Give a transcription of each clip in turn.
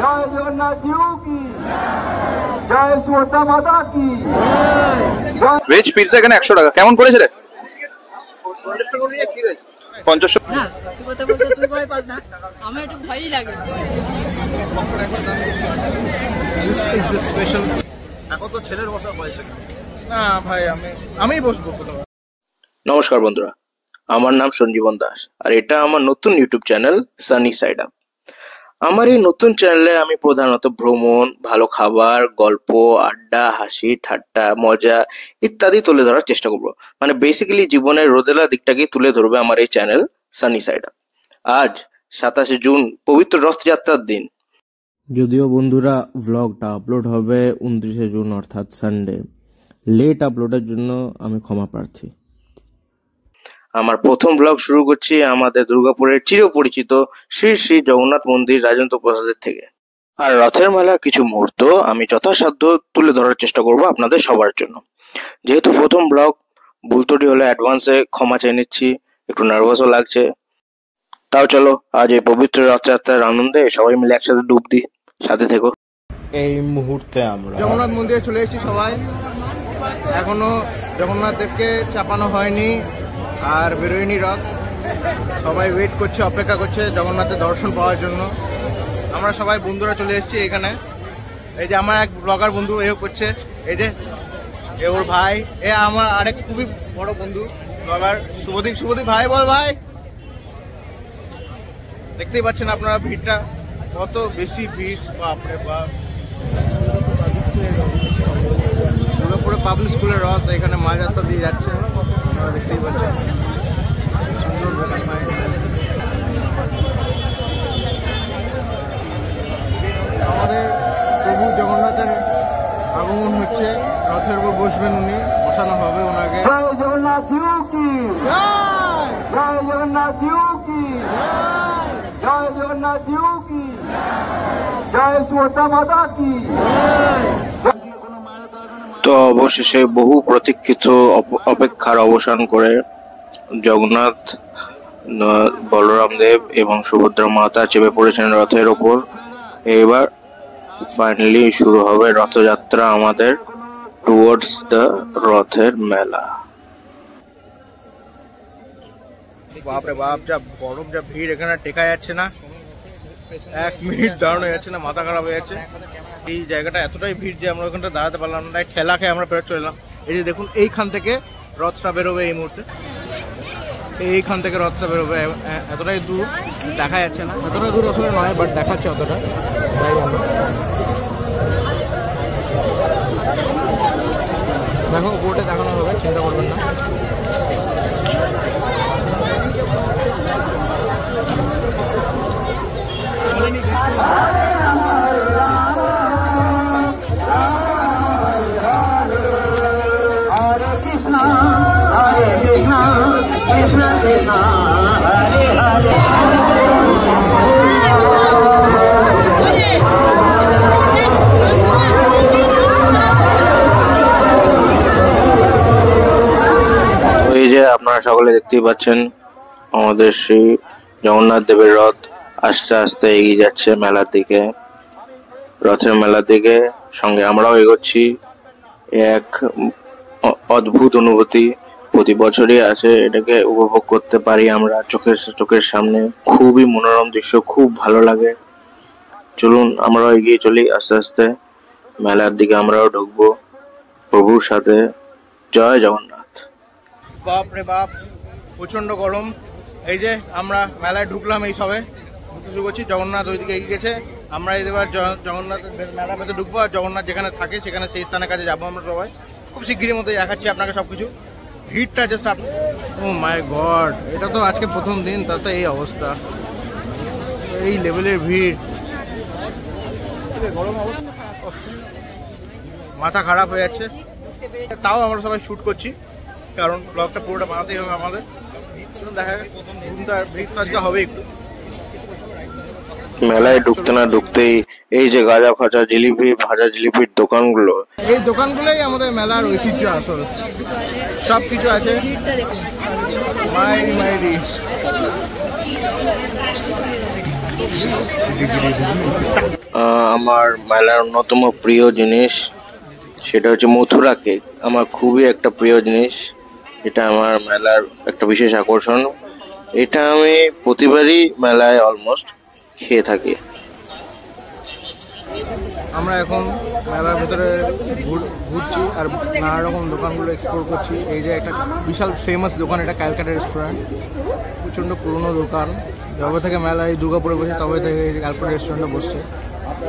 জয় জগন্নাথ জিউ কি, জয় সুভদ্রা মাতা কি। ভেজ পিৎজা এখানে 100 টাকা। কেমন পড়েছে রে? 50 না সত্যি কথা বলতে তুই ভয় পাস না, আমার একটু ভয়ই লাগে। এখন তো ছেলের বসার বয়স না ভাই, আমি বসবো। নমস্কার বন্ধুরা, আমার নাম সঞ্জীবন দাস আর এটা আমার নতুন YouTube channel Sunny side up. আমার এই নতুন চ্যানেলে আমি প্রধানত ভ্রমণ, ভালো খাবার, গল্প, আড্ডা, হাসি, ঠাট্টা, মজা ইত্যাদি তুলে ধরার চেষ্টা করব। মানে বেসিক্যালি জীবনের রোদেলা দিকটাকেই তুলে ধরবে আমার এই চ্যানেল সানি সাইড আপ। আজ 27 জুন পবিত্র রথযাত্রার দিন। যদিও বন্ধুরা ব্লগটা আপলোড হবে 29 জুন অর্থাৎ সানডে। লেট আপলোডের জন্য আমি ক্ষমা প্রার্থী। আমার প্রথম ব্লগ শুরু করছি আমাদের দুর্গাপুরের চিরপরিচিত শ্রী শ্রী জগন্নাথ মন্দির রাজেন্দ্র প্রসাদের থেকে। আর রথের মেলার কিছু মুহূর্ত আমি যথাসাধ্য তুলে ধরার চেষ্টা করব আপনাদের সবার জন্য। যেহেতু প্রথম ব্লগ, ভুল ত্রুটি হলে অ্যাডভান্সে ক্ষমা চেয়ে নিচ্ছি, একটু নার্ভাসও লাগছে। তাও চলো আজ এই পবিত্র রথযাত্রার আনন্দে সবাই মিলে একসাথে ডুব দিই। সাথে থেকো। এই মুহূর্তে আমরা জগন্নাথ মন্দিরে চলে এসেছি সবাই। এখনো জগন্নাথদেরকে চাপানো হয়নি আর বেরোয়নি রথ। সবাই ওয়েট করছে, অপেক্ষা করছে জগন্নাথের দর্শন পাওয়ার জন্য। আমরা সবাই বন্ধুরা চলে এসেছি এখানে। এই যে আমার এক ব্লগার বন্ধু এও করছে, এই যে এ ওর ভাই, এ আমার আরেক খুবই বড় বন্ধু ব্লগার শুভদীপ। শুভদীপ ভাই বল ভাই। দেখতেই পাচ্ছেন আপনারা ভিড়টা কত বেশি ভিড়, বাপরে বাপ। দুর্গাপুরে পাবলিক স্কুলের রথ এখানে মাঝ রাস্তা দিয়ে যাচ্ছে, আপনারা দেখতেই পাচ্ছেন। আমাদের প্রভু জগন্নাথের আগমন হচ্ছে, রথের উপর বসবেন উনি, বসানো হবে ওনাকে। জয় জগন্নাথ জিউ কি, জয় জগন্নাথ জিউ কি, জয় জগন্নাথ জিউ কি, জয় সুভদ্রা মাতা কি। তো অবশেষে বহু প্রতীক্ষিত অপেক্ষার অবসান করে জগন্নাথ, বলরাম দেব এবং সুভদ্রা মাতা চেপে পড়েছেন রথের ওপর। এবার ফাইনালি শুরু হবে রথযাত্রা আমাদের টুয়ার্ডস দ্য রথের মেলা। বাপরে বাপ, যা গরম, যা ভিড়, এখানে টেকা যাচ্ছে না, 1 মিনিট দাঁড়ানো যাচ্ছে না, মাথা খারাপ হয়ে যাচ্ছে। এই জায়গাটা এতটাই ভিড় যে আমরা ওখানটা দাঁড়াতে পারলাম না, ঠেলা খেয়ে আমরা বেরোতে চললাম। এই যে দেখুন, এইখান থেকে রথটা বেরোবে এই মুহূর্তে, এইখান থেকে রথটা বেরোবে। এতটাই দূর দেখা যাচ্ছে না, এতটা দূর আসলে নয়, বাট দেখাচ্ছে অতটা। তাই ভালো, দেখো বোর্ডে দেখানো হবে, চিন্তা করবেন না। এই যে আপনারা সকলে দেখতেই পাচ্ছেন আমাদের শ্রী জগন্নাথ দেবের রথ আস্তে আস্তে এগিয়ে যাচ্ছে মেলার দিকে, রথের মেলার দিকে। সঙ্গে আমরাও এগোচ্ছি। এক অদ্ভুত অনুভূতি, প্রতি বছরই আছে, এটাকে উপভোগ করতে পারি আমরা চোখের সামনে। খুবই মনোরম দৃশ্য, খুব ভালো লাগে। চলুন আমরাও এগিয়ে চলি আস্তে আস্তে মেলার দিকে, আমরাও ঢুকবো প্রভুর সাথে। জয় জগন্নাথ। বাপরে বাপ, প্রচন্ড গরম। এই যে আমরা মেলায় ঢুকলাম, এই সবে ঢুকতে শুরু করছি। জগন্নাথ ওইদিকে এগিয়ে গেছে, আমরা এবার জগন্নাথ মেলার মধ্যে ঢুকবো। আর জগন্নাথ যেখানে থাকে সেখানে সেই স্থানের কাছে যাবো আমরা সবাই। খুব শিগগিরের মধ্যে দেখাচ্ছি আপনাকে সবকিছু। ভিড়টা জাস্ট, ও মাই গড, এটা তো আজকে প্রথম দিন, তাতে এই অবস্থা, এই লেভেলের ভিড়, গরম অবস্থা, মাথা খারাপ হয়ে যাচ্ছে। তাও আমরা সবাই শ্যুট করছি, কারণ ব্লগটা পুরোটা বানাতেই হবে আমাদের। দেখা ভিড় তো আজকে হবে একটু। মেলায় ঢুকতে না ঢুকতেই এই যে গাজা ফাজা জিলিপি, ভাজা জিলিপির দোকানগুলো, এই দোকানগুলোই আমাদের মেলার ঐতিহ্য আসল। সব কিছু আছে। মাইরি আমার মেলার অন্যতম প্রিয় জিনিস সেটা হচ্ছে মথুরা কেক। আমার খুবই একটা প্রিয় জিনিস, এটা আমার মেলার একটা বিশেষ আকর্ষণ। এটা আমি প্রতিবারই মেলায় অলমোস্ট খেয়ে থাকি। আমরা এখন মেলার ভেতরে ঘুরছি আর নানা রকম দোকানগুলো এক্সপ্লোর করছি। এই যে একটা বিশাল ফেমাস দোকান, এটা ক্যালকাটা রেস্টুরেন্ট, প্রচণ্ড পুরনো দোকান। যবে থেকে মেলায় দুর্গাপুরে বসে তবে থেকে এই ক্যালকাটা রেস্টুরেন্টে বসছে।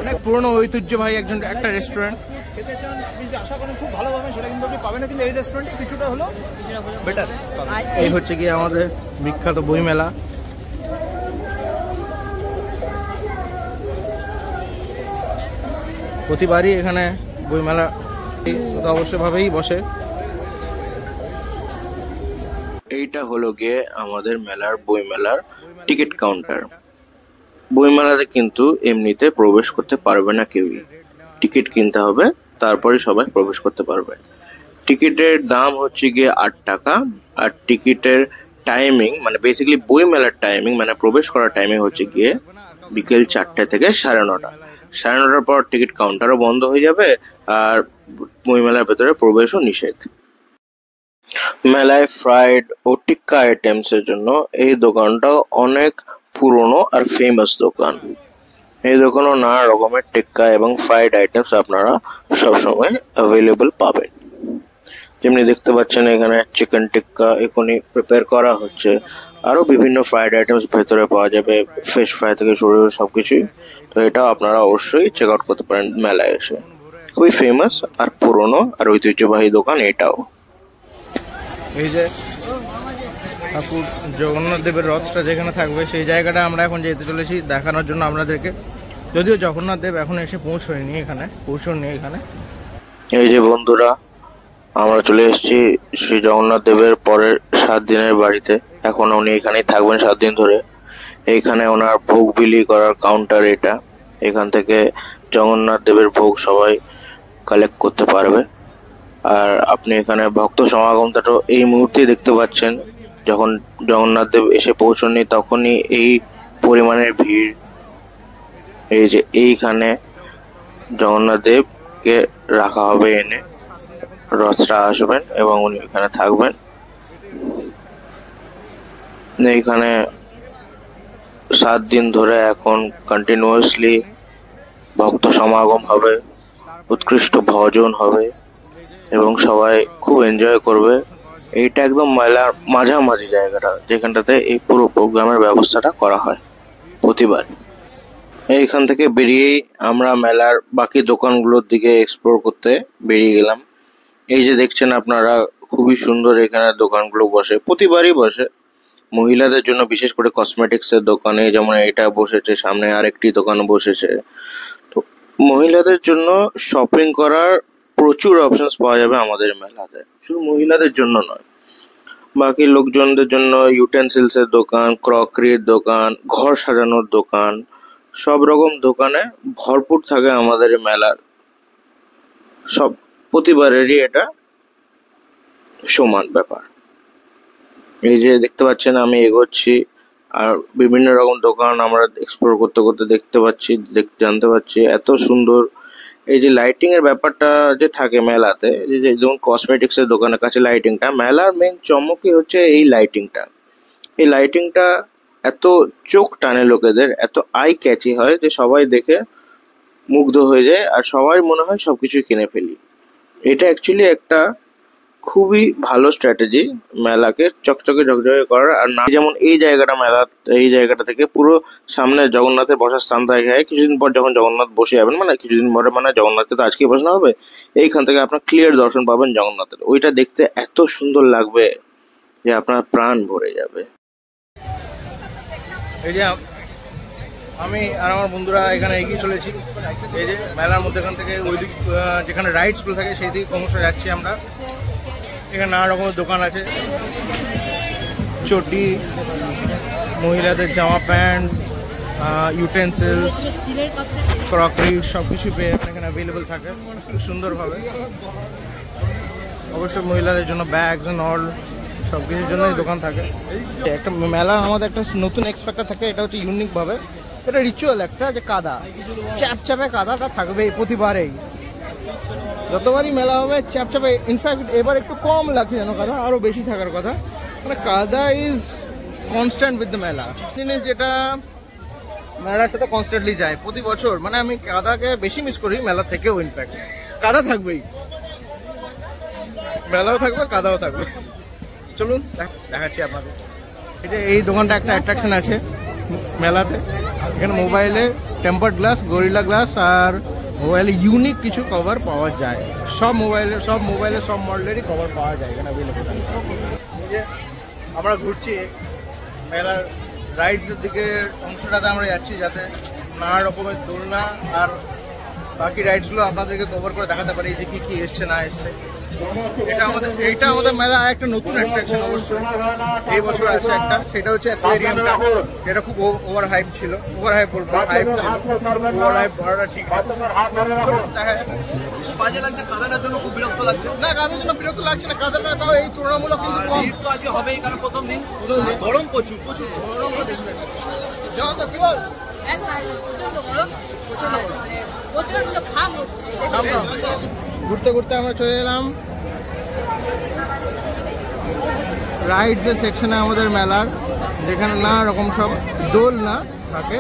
অনেক পুরনো ঐতিহ্যবাহী একটা রেস্টুরেন্ট। খেতে চান আশা করেন খুব ভালো পাবেন, সেটা কিন্তু আপনি পাবেন না, কিন্তু এই রেস্টুরেন্টে কিছুটা হলো বেটার। এই হচ্ছে কি আমাদের বিখ্যাত বই মেলা। প্রতিবারই এখানে বইমেলা অবশ্যভাবেই বসে। এইটা হলো গিয়ে আমাদের মেলার বইমেলার টিকিট কাউন্টার। বইমেলাতে কিন্তু এমনিতে প্রবেশ করতে পারবে না কেউই, টিকিট কিনতে হবে, তারপরে সবাই প্রবেশ করতে পারবে। টিকিটের দাম হচ্ছে গিয়ে 8 টাকা। আর টিকিটের টাইমিং মানে বেসিক্যালি বইমেলার টাইমিং মানে প্রবেশ করার টাইমিং হচ্ছে গিয়ে বিকেল 4টে থেকে 9:30। 9:30 পর টিকিট কাউন্টারও বন্ধ হয়ে যাবে আর বইমেলার ভেতরে প্রবেশও নিষেধ। মেলায় ফ্রাইড ও টিক্কা আইটেমস এর জন্য এই দোকানটা অনেক পুরনো আর ফেমাস দোকান। এই দোকানে নানা রকমের টিক্কা এবং ফ্রাইড আইটেমস আপনারা সবসময় অ্যাভেলেবল পাবেন। যেমনি দেখতে পাচ্ছেন এখানে চিকেন টিক্কা এখনই প্রিপেয়ার করা হচ্ছে, আরো বিভিন্ন ফ্রাইড আইটেমস ভেতরে পাওয়া যাবে, ফিশ ফ্রাই থেকে শুরু করে সবকিছুই। তো এটাও আপনারা অবশ্যই চেক আউট করতে পারেন মেলায় এসে। খুবই ফেমাস আর পুরনো আর ঐতিহ্যবাহী দোকান এটাও। এই যে ঠাকুর জগন্নাথ দেবের রথটা যেখানে থাকবে সেই জায়গাটা আমরা এখন যেতে চলেছি দেখানোর জন্য আপনাদেরকে। যদিও জগন্নাথ দেব এখন এসে পৌঁছয়নি এখানে। এই যে বন্ধুরা, আমরা চলে এসেছি শ্রী জগন্নাথ দেবের পরের 7 দিনের বাড়িতে। এখন উনি এখানেই থাকবেন 7 দিন ধরে। এইখানে ওনার ভোগ বিলি করার কাউন্টার এটা। এখান থেকে জগন্নাথ দেবের ভোগ সবাই কালেক্ট করতে পারবে। আর আপনি এখানে ভক্ত সমাগমটা তো এই মুহূর্তেই দেখতে পাচ্ছেন। যখন জগন্নাথ দেব এসে পৌঁছননি তখনই এই পরিমাণের ভিড়। এই যে এইখানে জগন্নাথ দেবকে রাখা হবে এনে, রথটা আসবেন এবং উনি এখানে থাকবেন। এইখানে 7 দিন ধরে এখন কন্টিনিউয়াসলি ভক্ত সমাগম হবে, উৎকৃষ্ট ভজন হবে এবং সবাই খুব এনজয় করবে। এইটা একদম মেলার মাঝামাঝি জায়গাটা, যেখানটাতে এই পুরো প্রোগ্রামের ব্যবস্থাটা করা হয় প্রতিবার। এইখান থেকে বেরিয়েই আমরা মেলার বাকি দোকানগুলোর দিকে এক্সপ্লোর করতে বেরিয়ে গেলাম। এই যে দেখছেন আপনারা, খুবই সুন্দর এখানে দোকানগুলো বসে, প্রতিবারই বসে। মহিলাদের জন্য বিশেষ করে কসমেটিক্স এর দোকানে যেমন এটা বসেছে, সামনে আরেকটি দোকান বসেছে। তো মহিলাদের জন্য শপিং করার প্রচুর অপশনস পাওয়া যাবে আমাদের মেলাতে। শুধু মহিলাদের জন্য নয়, বাকি লোকজনদের জন্য ইউটেন্সিলস এর দোকান, ক্রকারির দোকান, ঘর সাজানোর দোকান, সব রকম দোকানে ভরপুর থাকে আমাদের মেলার। সব প্রতিবারেরই এটা সমান ব্যাপার। এই যে দেখতে পাচ্ছেন আমি এগোচ্ছি আর বিভিন্ন রকম দোকান আমরা এক্সপ্লোর করতে করতে জানতে পারছি এত সুন্দর। এই যে লাইটিং এর ব্যাপারটা যে থাকে মেলাতে, যে যেমন কসমেটিক্স এর দোকানের কাছে লাইটিংটা, মেলার মেন চমকই হচ্ছে এই লাইটিংটা। এই লাইটিংটা এত চোখ টানে লোকেদের, এত আই ক্যাচি হয় যে সবাই দেখে মুগ্ধ হয়ে যায় আর সবাই মনে হয় সবকিছু কিনে ফেলি। এটা অ্যাকচুয়ালি একটা খুবই ভালো স্ট্র্যাটেজি মেলাকে চকচকে ঝকঝকে করার। আর না যেমন এই জায়গাটা থেকে পুরো সামনে জগন্নাথের বসার স্থান থাকে। কিছুদিন পর যখন জগন্নাথ বসে যাবেন, মানে কিছুদিন পরে, মানে জগন্নাথকে তো আজকেই বসানো হবে, এইখান থেকে আপনার ক্লিয়ার দর্শন পাবেন জগন্নাথের। ওইটা দেখতে এত সুন্দর লাগবে যে আপনার প্রাণ ভরে যাবে। এই যে আমি আর আমার বন্ধুরা এখানে এগিয়ে চলেছি। এই যে মেলার মধ্যে এখান থেকে ওই দিক যেখানে রাইডসগুলো থাকে সেই দিকে ক্রমশ যাচ্ছি আমরা। এখানে নানা রকমের দোকান আছে, চটি, মহিলাদের জামা প্যান্ট, ইউটেন্সিলস, ক্রকারি সব কিছু পেয়ে এখানে অ্যাভেলেবল থাকে খুব সুন্দরভাবে। অবশ্যই মহিলাদের জন্য ব্যাগস অ্যান্ড অল সব কিছুর জন্যই দোকান থাকে। একটা মেলা আমাদের একটা নতুন এক্সপেক্টার থাকে, এটা হচ্ছে ইউনিকভাবে এটা রিচুয়াল একটা, যে কাদা চ্যাপচ্যাপে কাদাটা থাকবেই প্রতিবারেই, যতবারই মেলা হবে চ্যাপচ্যাপে। ইনফ্যাক্ট এবার একটু কম লাগছে যেন কাদা, আরো বেশি থাকার কথা। মানে কাদা ইজ কনস্ট্যান্ট উইথ দ্য মেলা, জিনিস যেটা মেলার সাথে কনস্ট্যান্টলি যায় প্রতি বছর। মানে আমি কাদাকে বেশি মিস করি মেলা থেকেও। ইনফ্যাক্ট কাদা থাকবেই, মেলাও থাকবে কাদাও থাকবে। চলুন দেখাচ্ছি আপনাদের। এই যে এই দোকানটা একটা অ্যাট্রাকশন আছে মেলাতে, এখানে মোবাইলের টেম্পার্ড গ্লাস, গরিলা গ্লাস আর মোবাইলে ইউনিক কিছু কভার পাওয়া যায়। সব মোবাইলের সব মডেলেরই কভার পাওয়া যায় এখানে অ্যাভেলেবল। এই যে আমরা ঘুরছি মেলার রাইডসের দিকে অংশটাতে আমরা যাচ্ছি, যাতে নানা রকমের দোলনা আর বাকি রাইডসগুলো আপনাদেরকে কভার করে দেখাতে পারি যে কি কি এসছে না এসছে। এইটা আমাদের মেলা একটা নতুন অ্যাট্রাকশন অবশ্যই এই বছর আছে একটা, সেটা হচ্ছে অ্যাকোয়ারিয়ামটা, যেটা খুব ওভার হাইপ ছিল। ওভার হাইপ বলবো, হাইপ ছিল, ওভার হাইপ বলাটা ঠিক না। বাজে লাগছে, কাদাটার জন্য খুব বিরক্ত লাগছে। না, কাদার জন্য বিরক্ত লাগছে না, কাদাটা তাও এই তুলনামূলক কিন্তু কম। ভিড় তো আজকে হবেই, কারণ প্রথম দিন গরম প্রচুর প্রচুর গরম। যেমন তো কি বল, ঘুরতে ঘুরতে আমরা চলে এলাম রাইডসের সেকশনে আমাদের মেলার, যেখানে নানা রকম সব দোলনা থাকে,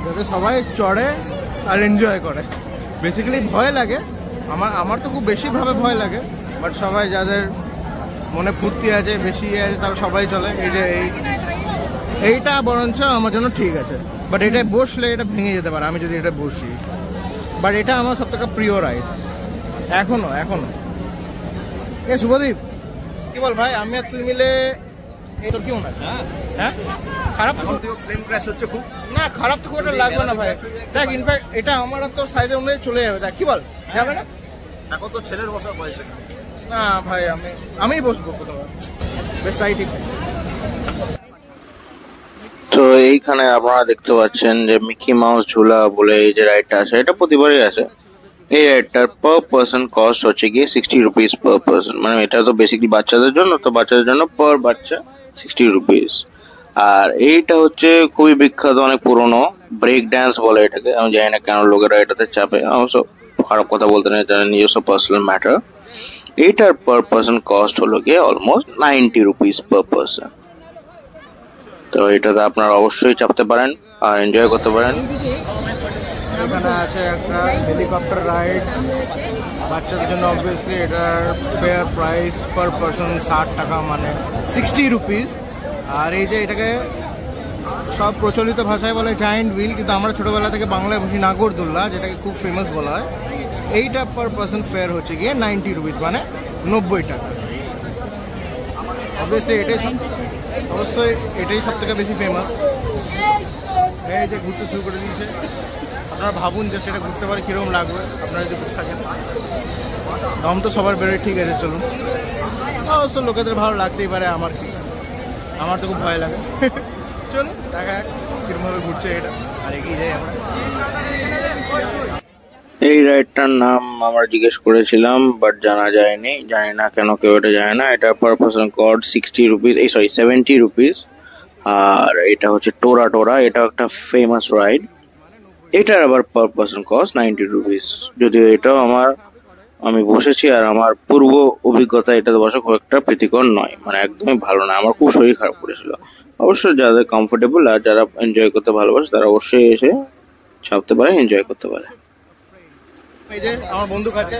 যাতে সবাই চড়ে আর এনজয় করে। বেসিক্যালি ভয় লাগে, আমার তো খুব বেশিভাবে ভয় লাগে, বাট সবাই যাদের মনে ফুর্তি আছে, বেশি আছে, তারা সবাই চলে। এই যে এইটা বরঞ্চ আমার জন্য ঠিক আছে, বাট এটা বসলে এটা ভেঙে যেতে পারে আমি যদি এটা বসি। বাট এটা আমার সব থেকে প্রিয় রাইড এখনো। এ শুভদীপ, কি বল ভাই, আমি আর তুই মিলে তোর কি মনে আছে? হ্যাঁ, খারাপ প্লেন ক্র্যাশ হচ্ছে খুব। না, খারাপ তো খুব একটা লাগবে না ভাই। দেখ, ইনফ্যাক্ট এটা আমার তো সাইজের অনুযায়ী চলে যাবে। দেখ, কি বল, যাবে না? এখন তো ছেলের বসার বয়স। না ভাই, আমি বসবো প্রথমে, বেশ তাই ঠিক। তো এইখানে আপনারা দেখতে পাচ্ছেন যে মিকি মাউস ঝুলা বলে এই যে রাইডটা আছে, এটা প্রতিবারই আছে। এই রাইডটার পার পার্সন কস্ট হচ্ছে গিয়ে 60 রুপিস পার পার্সন। মানে এটা তো বেসিক্যালি বাচ্চাদের জন্য, তো বাচ্চাদের জন্য পার বাচ্চা 60 রুপিস। আর এইটা হচ্ছে খুবই বিখ্যাত, অনেক পুরনো, ব্রেক ড্যান্স বলে এটাকে। আমি জানি না কেন লোকেরা এটাতে চাপে, অবশ্য খারাপ কথা বলতে নেই, এটা নিজস্ব পার্সোনাল ম্যাটার। এইটার পার পার্সন কস্ট হলো গিয়ে অলমোস্ট 90 রুপিস পার পার্সন। তো এটাতে আপনারা অবশ্যই চাপতে পারেন আর এনজয় করতে পারেন। এখানে আছে একটা হেলিকপ্টার রাইড বাচ্চাদের জন্য। অবভিয়াসলি এটার ফেয়ার প্রাইস পার পার্সন 60 টাকা, মানে 60 রুপিস। আর এই যে এটাকে সব প্রচলিত ভাষায় বলে জায়েন্ট হুইল, কিন্তু আমরা ছোটবেলা থেকে বাংলায় বুঝি নাগরদোল্লা, যেটাকে খুব ফেমাস বলা হয়। এইটা পার পার্সন ফেয়ার হচ্ছে গিয়ে 90 রুপিস, মানে 90 টাকা। অবভিয়াসলি অবশ্যই এটাই সব থেকে বেশি ফেমাস। এই যে ঘুরতে শুরু করে দিয়েছে, আপনারা ভাবুন যে সেটা ঘুরতে পারে কীরকম লাগবে আপনারা যদি ঘুরতে থাকেন। দম তো সবার বেরোয়, ঠিক আছে চলুন। অবশ্য লোকেদের ভালো লাগতেই পারে, আমার কি, আমার তো খুব ভয় লাগে। চলুন দেখা যাক কীরকমভাবে ঘুরছে এটা, আর এগিয়ে যাই আমরা। এই রাইডটার নাম আমরা জিজ্ঞেস করেছিলাম, বাট জানা যায়নি, জানি না কেন কেউ এটা জানে না। এটা per person cost 60 rupees, 70 rupees. আর এটা হচ্ছে টোরা, এটা একটা ফেমাস রাইড। এটার আবার পার পার্সন কস্ট 90 রুপিস। যদিও এটাও আমি বসেছি, আর আমার পূর্ব অভিজ্ঞতা এটাতে বসা খুব একটা প্রীতিকর নয়, মানে একদমই ভালো না, আমার খুব শরীর খারাপ করেছিল। অবশ্যই যাদের কমফোর্টেবল আর যারা এনজয় করতে ভালোবাসে তারা অবশ্যই এসে চাপতে পারে, এনজয় করতে পারে। এই যে আমার বন্ধু খাচ্ছে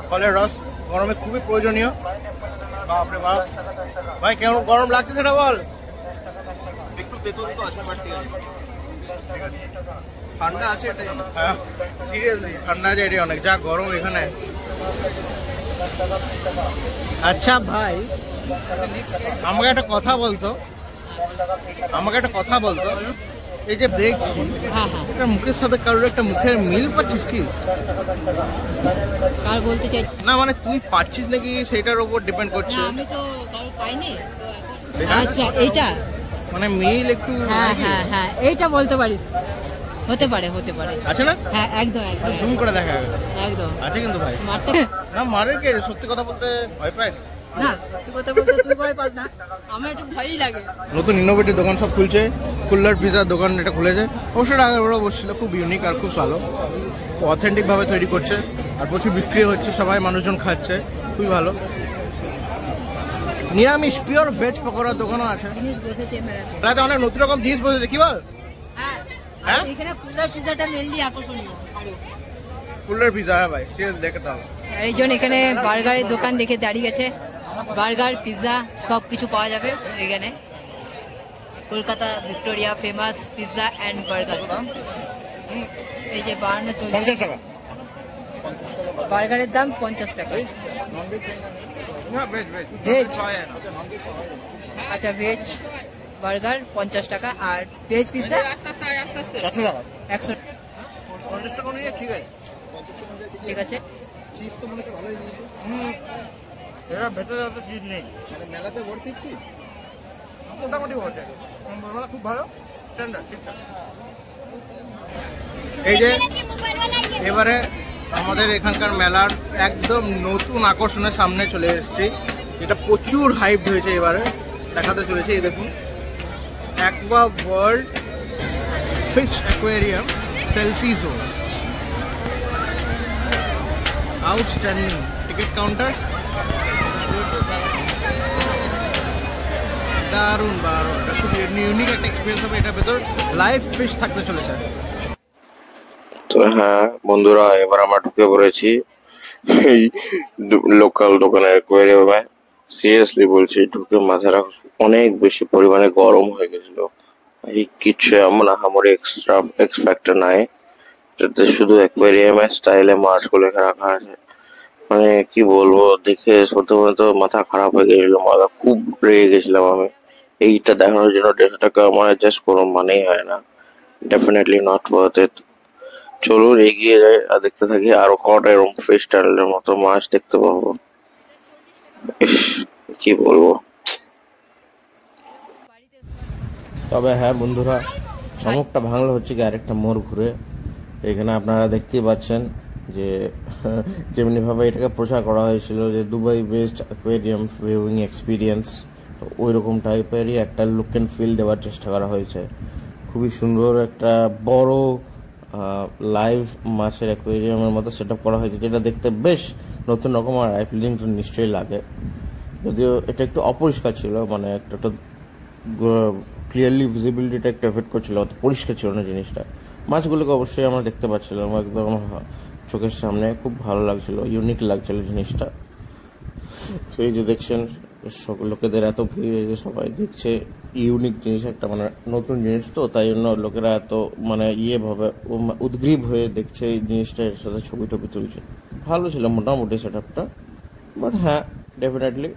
ফলের রস, গরমে খুবই প্রয়োজনীয়। বাপরে বাপ ভাই, কেমন গরম লাগছে সেটা বল। একটু তেতো আছে, বাট ঠিক আছে, ঠান্ডা আছে এটাই। হ্যাঁ, সিরিয়াসলি ঠান্ডা আছে এটাই অনেক, যা গরম এখানে। আচ্ছা ভাই, আমাকে একটা কথা বলতো, এই যে দেখছি এটা মুখের সাথে কারোর একটা মুখের মিল পাচ্ছিস কি? কার বলতে চাই না, মানে তুই পাচ্ছিস নাকি সেটার উপর ডিপেন্ড করছে। না, আমি তো কারো পাইনি। আচ্ছা, এইটা মানে মিল একটু। হ্যাঁ, এইটা বলতে পারিস। হতে পারে আছে না? হ্যাঁ, একদম জুম করে দেখা একদম আছে কিন্তু ভাই। মারতে না, মারে কে? সত্যি কথা বলতে ভয় পায়। না সত্যি কথা বলতে তুই ভয় পাস না, আমার একটু ভয়ই লাগে। নতুন ইনোভেটিভ দোকান সব খুলছে, কুল্লার পিজার দোকান এটা খুলেছে, অবশ্যই আগের বড় বসছিল, খুব ইউনিক আর খুব ভালো, অথেন্টিক ভাবে তৈরি করছে আর প্রচুর বিক্রি হচ্ছে, সবাই মানুষজন খাচ্ছে, খুবই ভালো। নিরামিষ পিওর ভেজ পকোড়ার দোকানও আছে, জিনিস বসেছে মেলাতে। রাতে অনেক নতুন রকম জিনিস বসেছে, কি বল? হ্যাঁ, হ্যাঁ? আর এখানে কুল্লার পিজাটা মেনলি আকর্ষণীয়। কুল্লার পিজা, হ্যাঁ ভাই, সিরিয়াস দেখতে হবে। এইজন এখানে বার্গারের দোকান দেখে দাঁড়িয়ে গেছে, বার্গার পিৎজা সব কিছু পাওয়া যাবে এখানে। Kolkata Victoria famous pizza and burger. এই যে বানানো চলছে, 50 টাকা বার্গারের দাম 50 টাকা। না, ভেজ ভেজ ভেজ? পাওয়া যায় না। আচ্ছা, ভেজ বার্গার 50 টাকা আর ভেজ পিৎজা 100 টাকা। 100। 50 টাকা নিয়ে ঠিক আছে, ঠিক আছে। এরা ভেতরে অত চিজ নেই, মেলাতে ভর্তি চিজ মোটামুটি ভর্তি, খুব ভালো স্ট্যান্ডার্ড, ঠিকঠাক। এই যে এবারে আমাদের এখানকার মেলার একদম নতুন আকর্ষণের সামনে চলে এসেছি, যেটা প্রচুর হাইপ হয়েছে, এবারে দেখাতে চলেছে। এই দেখুন, aqua world fish aquarium selfie zone, outstanding ticket counter, দারুণ দারুণ, এটা খুব ইউনিক একটা এক্সপিরিয়েন্স হবে। এটার ভেতর লাইভ ফিশ থাকতে চলেছে। তো হ্যাঁ বন্ধুরা, এবার আমরা ঢুকে পড়েছি এই লোকাল দোকানের অ্যাকোয়ারিয়ামে। সিরিয়াসলি বলছি, ঢুকে মাথাটা অনেক বেশি পরিমাণে গরম হয়ে গেছিল। এই কিচ্ছু এমন আহামরি এক্সট্রা এক্সপেক্টর নাই, এটাতে শুধু অ্যাকোয়ারিয়ামের স্টাইলে মাছগুলো রাখা আছে। মানে কি বলবো, দেখে প্রথমে তো মাথা খারাপ হয়ে গেছিল, মাথা খুব রেগে গেছিলাম আমি। এইটা দেখানোর জন্য 150 টাকা আমার জাস্ট কোনো মানেই হয় না, ডেফিনেটলি নট ওয়ার্থ ইট। চলুন এগিয়ে যাই আর দেখতে থাকি আরো কটা এরকম ফিশ টানেলের মতো মাছ দেখতে পাবো। ইস, কি বলবো। তবে হ্যাঁ বন্ধুরা, চমকটা ভাঙলো হচ্ছে কি আরেকটা মোড় ঘুরে। এখানে আপনারা দেখতেই পাচ্ছেন যে যেমনিভাবে এটাকে প্রচার করা হয়েছিল যে Dubai best aquarium viewing experience, তো ওই রকম টাইপেরই একটা লুক অ্যান্ড ফিল দেওয়ার চেষ্টা করা হয়েছে। খুবই সুন্দর একটা বড় লাইভ মাছের অ্যাকোয়ারিয়ামের মতো সেট আপ করা হয়েছে, যেটা দেখতে বেশ নতুন রকম আর আইপ্লিং তো নিশ্চয়ই লাগে। যদিও এটা একটু অপরিষ্কার ছিল, মানে একটা ক্লিয়ারলি ভিজিবিলিটিটা একটু এফেক্ট করছিল, অত পরিষ্কার ছিল না জিনিসটা। মাছগুলোকে অবশ্যই আমরা দেখতে পাচ্ছিলাম একদম চোখের সামনে, খুব ভালো লাগছিল, ইউনিক লাগছিল জিনিসটা। সেই যে দেখছেন লোকেদের এত ভিড়, যে সবাই দেখছে ইউনিক জিনিস একটা, মানে নতুন জিনিস তো, তাই জন্য লোকেরা এত মানে ভাবে উদ্গ্রীব হয়ে দেখছে এই জিনিসটা, এর সাথে ছবি টবি তুলছে। ভালো ছিল মোটামুটি সেট আপটা, বাট হ্যাঁ ডেফিনেটলি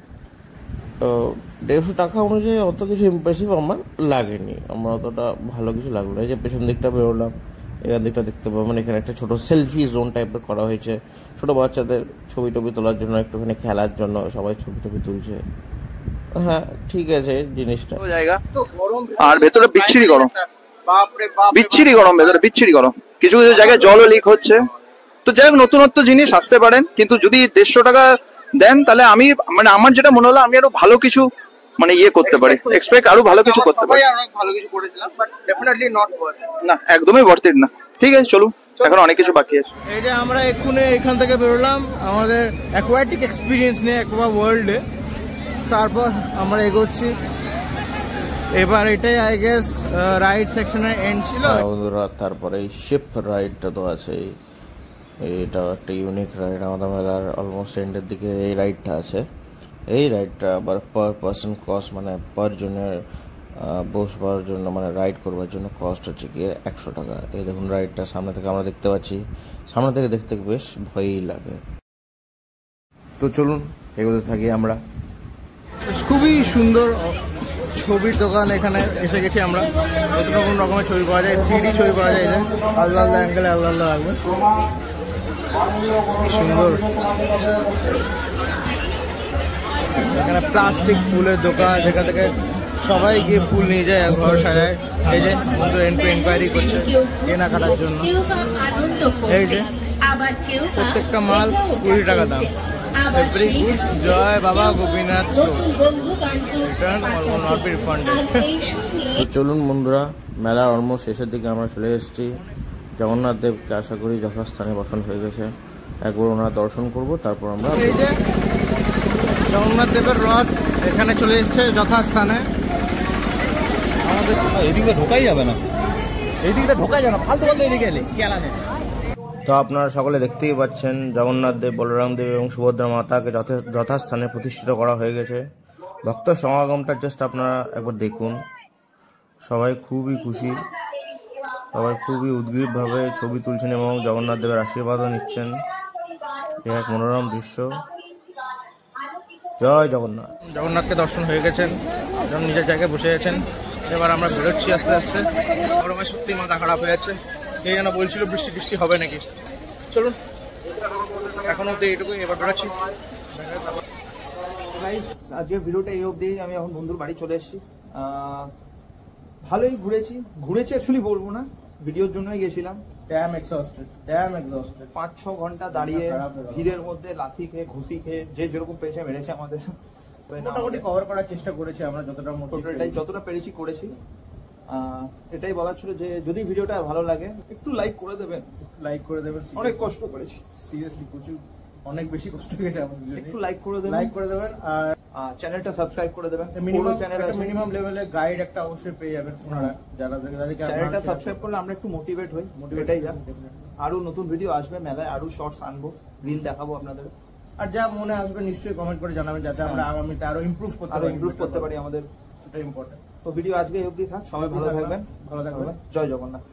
150 টাকা অনুযায়ী অত কিছু ইমপ্রেসিভ আমার লাগেনি, আমার অতটা ভালো কিছু লাগলো। এই যে পেছন দিকটা বেরোলাম, এখান দিকটা দেখতে পাবো, মানে এখানে একটা ছোট সেলফি জোন টাইপের করা হয়েছে, ছোট বাচ্চাদের ছবি টবি তোলার জন্য, একটুখানি খেলার জন্য সবাই ছবি টবি তুলছে। হ্যাঁ ঠিক আছে জিনিসটা জায়গা, আর ভেতরে বিচ্ছিরি গরম, বিচ্ছিরি গরম, ভেতরে বিচ্ছিরি গরম, কিছু কিছু জায়গায় জলও লিক হচ্ছে। তো যাই হোক, নতুনত্ব জিনিস আসতে পারেন, কিন্তু যদি 150 টাকা দেন তাহলে আমি মানে আমার যেটা মনে হলো, আমি আরো ভালো কিছু মানে করতে পারি, এক্সপেক্ট আরো ভালো কিছু করতে পারি। ভালো কিছু করেছিলাম, but definitely not worth it. না, একদমই ওয়ার্থ ইট না। ঠিক আছে, চলুন, এখন অনেক কিছু বাকি আছে। এই যে আমরা এক্ষুনি এখান থেকে বেরোলাম আমাদের অ্যাকোয়াটিক এক্সপিরিয়েন্স নিয়ে অ্যাকোয়া ওয়ার্ল্ডে, তারপর আমরা এগোচ্ছি। এবার এটাই আই গেস রাইড সেকশনের এন্ড ছিল বন্ধুরা। তারপরে এই শিপ রাইডটা তো আছে, এটাও একটা ইউনিক রাইড, আমাদের মেলার অলমোস্ট এন্ডের দিকে এই রাইডটা আছে। এই রাইডটা আবার পার পার্সন কস্ট, মানে পার জনের বসবার জন্য, মানে রাইড করবার জন্য কস্ট হচ্ছে গিয়ে 100 টাকা। এই দেখুন রাইডটা সামনে থেকে আমরা দেখতে পাচ্ছি, সামনে থেকে দেখতে বেশ ভয়ই লাগে। তো চলুন এগুলো থাকি আমরা। খুবই সুন্দর ছবির দোকান, এখানে এসে গেছি আমরা। নতুন রকমের ছবি পাওয়া যায়, 3D ছবি পাওয়া যায়, আলাদা আলাদা অ্যাঙ্গেলে আলাদা আলাদা লাগবে, সুন্দর। এখানে প্লাস্টিক ফুলের দোকান, যেখান থেকে সবাই গিয়ে ফুল নিয়ে যায়, ঘর সাজায়। এই যে বন্ধু এনকোয়ারি করছে কেনাকাটার জন্য। এই যে প্রত্যেকটা মাল 20 টাকা দাম। every goods জয় বাবা Gopinath return or will not be refunded। তো চলুন বন্ধুরা, মেলার অলমোস্ট শেষের দিকে আমরা চলে এসেছি। জগন্নাথ দেবকে আশা করি যথাস্থানে বসন হয়ে গেছে, একবার ওনার দর্শন করব, তারপর আমরা এই যে জগন্নাথ দেবের রথ এখানে চলে এসেছে যথাস্থানে। এদিকে ঢোকাই যাবে না, এইদিকে ঢোকাই যাবে না, ফালতু বলতে এদিকে এলে কেলা নেই। তো আপনারা সকলে দেখতেই পাচ্ছেন জগন্নাথ দেব, বলরাম দেব এবং সুভদ্রা মাতাকে যথাস্থানে প্রতিষ্ঠিত করা হয়ে গেছে। ভক্ত সমাগমটা জাস্ট আপনারা একবার দেখুন, সবাই খুবই খুশি, সবাই খুবই উদ্গ্রীবভাবে ছবি তুলছেন এবং জগন্নাথ দেবের আশীর্বাদও নিচ্ছেন। এ এক মনোরম দৃশ্য। জয় জগন্নাথ। জগন্নাথকে দর্শন হয়ে গেছেন, যখন নিজের জায়গায় বসে গেছেন। এবার আমরা বেরোচ্ছি আস্তে আস্তে। গরমে সত্যি মাথা খারাপ হয়ে যাচ্ছে। কে যেন বলছিল বৃষ্টি বৃষ্টি হবে নাকি। চলুন, এখন অব্দি এইটুকুই, এবার বেরোচ্ছি। আজকের ভিডিওটা এই অবধি। আমি এখন বন্ধুর বাড়ি চলে এসেছি। ভালোই ঘুরেছি অ্যাকচুয়ালি বলবো না, ভিডিওর জন্যই গেছিলাম। ড্যাম এক্সস্টেড 5-6 ঘন্টা দাঁড়িয়ে ভিড়ের মধ্যে লাথি খেয়ে ঘুষি খেয়ে যে যেরকম পেয়েছে মেরেছে আমাদের। মোটামুটি কভার করার চেষ্টা করেছি আমরা যতটা পেরেছি করেছি। এটাই বলার ছিল যে যদি ভিডিওটা ভালো লাগে একটু লাইক করে দেবেন। অনেক কষ্ট করেছি, সিরিয়াসলি প্রচুর, অনেক বেশি কষ্ট হয়েছে আমাদের। একটু লাইক করে দেবেন আর চ্যানেলটা সাবস্ক্রাইব করে দেবেন। মিনিমাম লেভেলে গাইড একটা অবশ্যই পেয়ে যাবেন আপনারা, যাদেরকে চ্যানেলটা সাবস্ক্রাইব করলে আমরা একটু মোটিভেট হই। এটাই যা, আরো নতুন ভিডিও আসবে মেলায়, আরো শর্টস আনবো, রিল দেখাবো আপনাদের। আর যা মনে আসবে নিশ্চয়ই কমেন্ট করে জানাবেন, যাতে আমরা আগামীতে আরো ইমপ্রুভ করতে পারি আমাদের, সেটা ইম্পর্টেন্ট। তো ভিডিও আজকে এই অবধি থাক, সবাই ভালো থাকবেন। জয় জগন্নাথ।